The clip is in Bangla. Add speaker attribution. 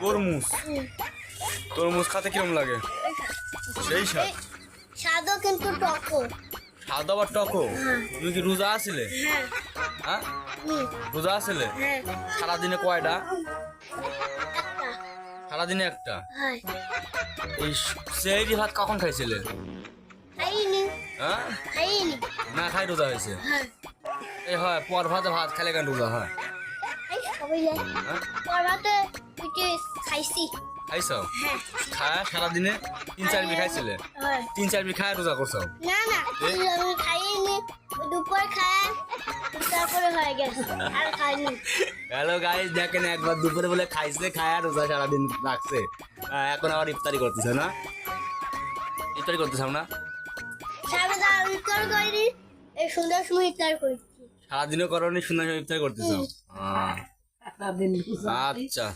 Speaker 1: তরমুজ তরমুজ খেতে কিরম লাগে? সেই স্বাদ।
Speaker 2: স্বাদও কিন্তু টকও।
Speaker 1: স্বাদ আবার টকও।
Speaker 2: হ্যাঁ।
Speaker 1: তুমি কি রোজা আছিলে?
Speaker 2: হ্যাঁ।
Speaker 1: হ্যাঁ
Speaker 2: হুম।
Speaker 1: রোজা আছিলে?
Speaker 2: হ্যাঁ।
Speaker 1: সারাদিনে কয়টা?
Speaker 2: একটা।
Speaker 1: সারাদিনে একটা।
Speaker 2: হ্যাঁ।
Speaker 1: এই সেহরি ভাত কখন খাইছিলে?
Speaker 2: খাইনি।
Speaker 1: হ্যাঁ
Speaker 2: খাইনি।
Speaker 1: না খাই রোজা হয়েছে।
Speaker 2: হ্যাঁ।
Speaker 1: এই হয় পর ভাতে ভাত খেলে কেন রোজা হয়?
Speaker 2: এই সবাই যায়।
Speaker 1: হ্যাঁ
Speaker 2: পরভাতে পিঠে খাইছি।
Speaker 1: খাইছ?
Speaker 2: হ্যাঁ।
Speaker 1: খায় সারাদিনে 3-4 বি খাইছিলে?
Speaker 2: হ্যাঁ।
Speaker 1: 3-4 বি খায় রোজা করছো?
Speaker 2: না না আমি খাইনি। দুপুর খায় তারপরে হয়ে গেছে আর খাইনি।
Speaker 1: হ্যালো গাইস, দেখেন একবার দুপুরে বলে খাইছে, খায় আর রোজা সারাদিন রাখছে। এখন আবার ইফতারি করতেছে না? ইফতারি করতেছ না?
Speaker 2: সারাদিন ইফতার করিনি, এই সন্ধ্যার সময় ইফতার করছি।
Speaker 1: সারাদিনও করনি, সুন্দর ইফতারি করতেছ?
Speaker 2: হুম।
Speaker 1: আচ্ছা।